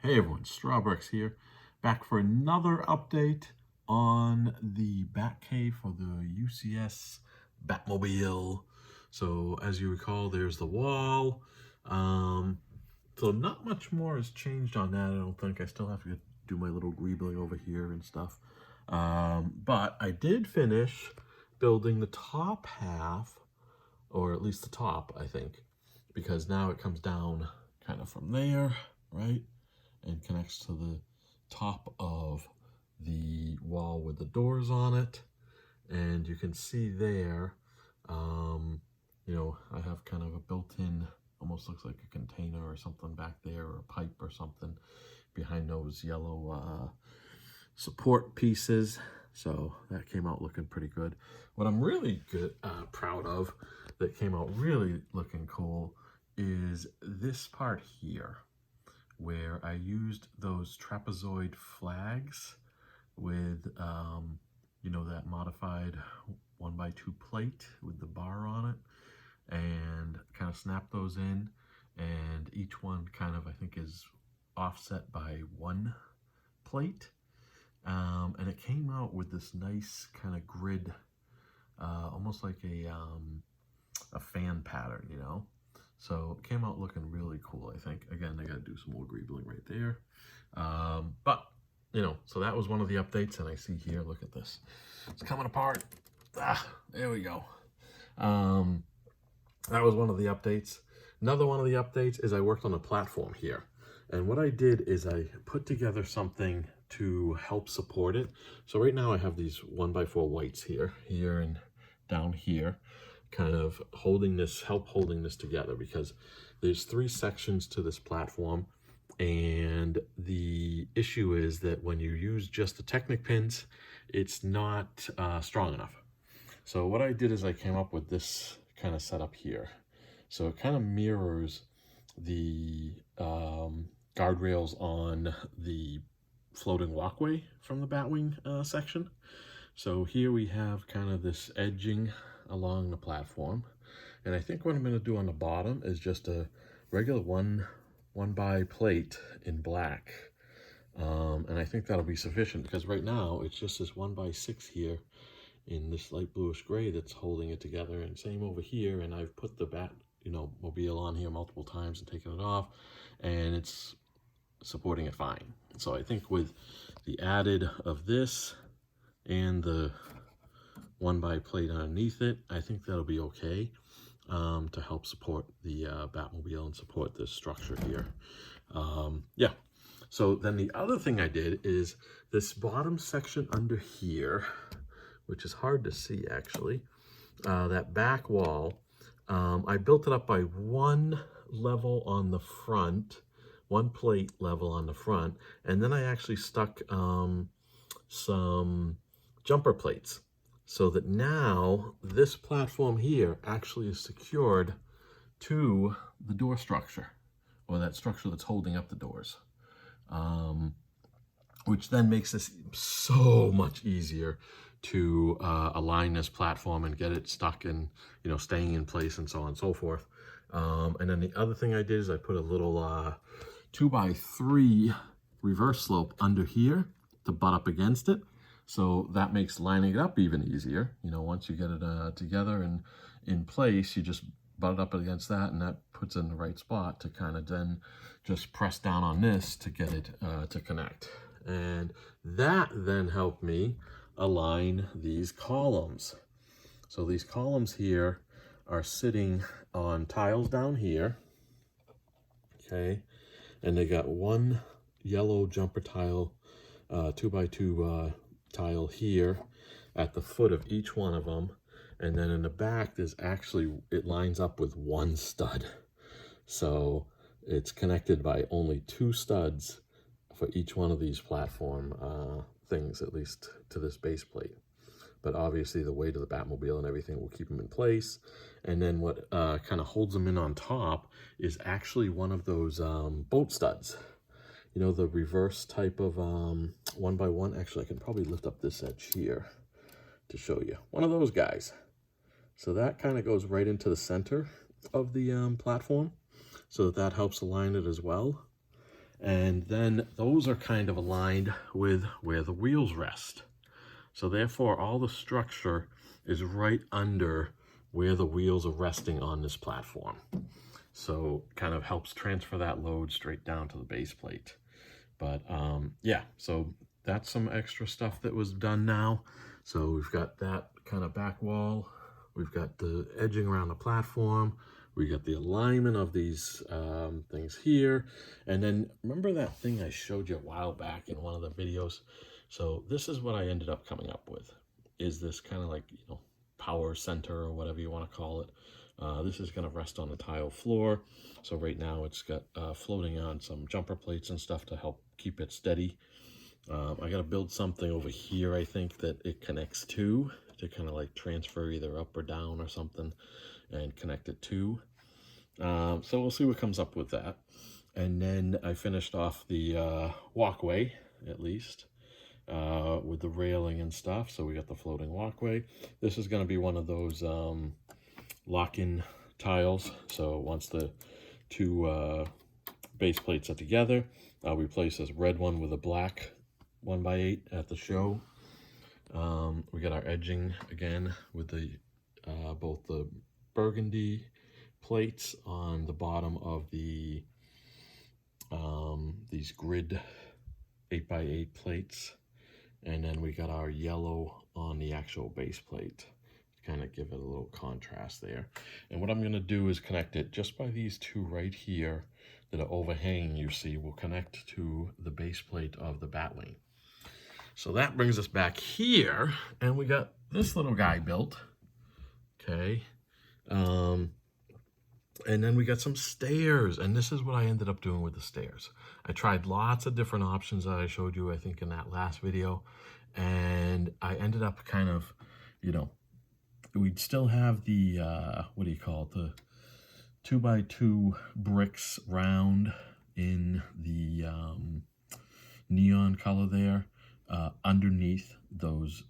Hey everyone, Strawbricks here, back for another update on the Batcave for the UCS Batmobile. So as you recall, there's the wall. So not much more has changed on that, I don't think. I still have to do my little greebling over here and stuff. But I did finish building the top half, or at least the top, I think, because now it comes down kind of from there, right? And connects to the top of the wall with the doors on it. And you can see there, I have kind of a built-in, almost looks like a container or something back there, or a pipe or something behind those yellow support pieces. So that came out looking pretty good. What I'm really proud of, that came out really looking cool, is this part here, where I used those trapezoid flags with, that modified 1x2 plate with the bar on it, and kind of snapped those in, and each one kind of, I think, is offset by one plate. And it came out with this nice kind of grid, almost like a fan pattern, So it came out looking really cool, I think. Again, I got to do some more greebling right there. But, so that was one of the updates. And I see here, look at this. It's coming apart. There we go. That was one of the updates. Another one of the updates is I worked on a platform here. And what I did is I put together something to help support it. So right now I have these 1x4 whites here and down here, kind of holding this together, because there's 3 sections to this platform, and the issue is that when you use just the Technic pins, it's not strong enough. So what I did is I came up with this kind of setup here. So it kind of mirrors the guardrails on the floating walkway from the Batwing section. So here we have kind of this edging along the platform, and I think what I'm going to do on the bottom is just a regular one by plate in black, and I think that'll be sufficient, because right now it's just this 1x6 here in this light bluish gray that's holding it together, and same over here. And I've put the Batmobile on here multiple times and taken it off, and it's supporting it fine. So I think with the added of this and the 1x plate underneath it, I think that'll be okay to help support the Batmobile and support this structure here. Yeah. So then the other thing I did is this bottom section under here, which is hard to see actually, that back wall, I built it up by one level on the front, one plate level on the front, and then I actually stuck some jumper plates, so that now this platform here actually is secured to the door structure, or that structure that's holding up the doors, which then makes this so much easier to align this platform and get it stuck and staying in place and so on and so forth. And then the other thing I did is I put a little 2x3 reverse slope under here to butt up against it. So that makes lining it up even easier. Once you get it together and in place, you just butt it up against that, and that puts it in the right spot to kind of then just press down on this to get it to connect. And that then helped me align these columns. So these columns here are sitting on tiles down here, okay? And they got one yellow jumper tile, 2x2 tile here at the foot of each one of them. And then in the back, it lines up with one stud. So it's connected by only 2 studs for each one of these platform things, at least to this base plate. But obviously the weight of the Batmobile and everything will keep them in place. And then what kind of holds them in on top is actually one of those boat studs. The reverse type of 1x1. Actually, I can probably lift up this edge here to show you. One of those guys. So that kind of goes right into the center of the platform, so that helps align it as well. And then those are kind of aligned with where the wheels rest. So therefore, all the structure is right under where the wheels are resting on this platform. So kind of helps transfer that load straight down to the base plate. But yeah, so that's some extra stuff that was done now. So we've got that kind of back wall. We've got the edging around the platform. We got the alignment of these things here. And then remember that thing I showed you a while back in one of the videos? So this is what I ended up coming up with, is this kind of like, you know, power center or whatever you want to call it. This is going to rest on the tile floor. So right now it's got floating on some jumper plates and stuff to help keep it steady. I got to build something over here, I think, that it connects to kind of like transfer either up or down or something and connect it to. So we'll see what comes up with that. And then I finished off the walkway, at least, with the railing and stuff. So we got the floating walkway. This is going to be one of those lock-in tiles. So once the two base plates are together, we place this red one with a black 1x8 at the show. We got our edging again with the both the burgundy plates on the bottom of the these grid 8x8 plates, and then we got our yellow on the actual base plate to kind of give it a little contrast there. And what I'm going to do is connect it just by these two right here that are overhanging, you see, will connect to the base plate of the Batwing. So that brings us back here, and we got this little guy built, okay? And then we got some stairs, and this is what I ended up doing with the stairs. I tried lots of different options that I showed you, I think, in that last video, and I ended up kind of, you know, we'd still have the, what do you call it, the 2x2 bricks round in the neon color there, underneath those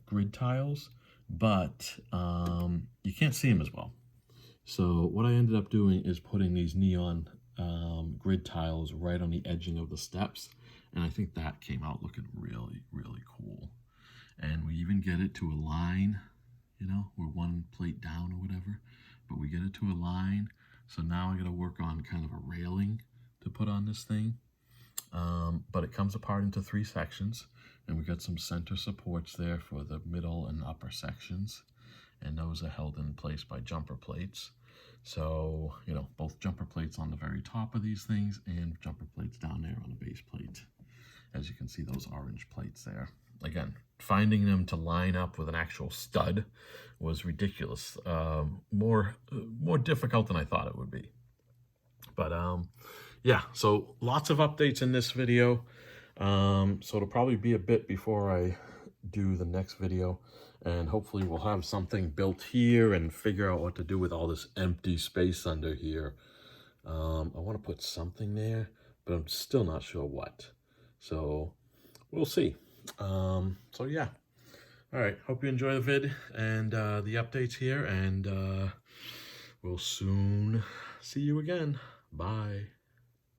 grid tiles, but you can't see them as well. So what I ended up doing is putting these neon grid tiles right on the edging of the steps, and I think that came out looking really, really cool. And we even get it to align, you know, we're one plate down or whatever, but we get it to align. So now I got to work on kind of a railing to put on this thing. But it comes apart into 3 sections, and we got some center supports there for the middle and upper sections, and those are held in place by jumper plates. So, you know, both jumper plates on the very top of these things and jumper plates down there on the base plate. As you can see, those orange plates there. Again, finding them to line up with an actual stud was ridiculous. More difficult than I thought it would be. But yeah, so lots of updates in this video. So it'll probably be a bit before I do the next video, and hopefully we'll have something built here and figure out what to do with all this empty space under here. I want to put something there, but I'm still not sure what. So we'll see. So yeah. All right. Hope you enjoy the vid and the updates here, and we'll soon see you again. Bye.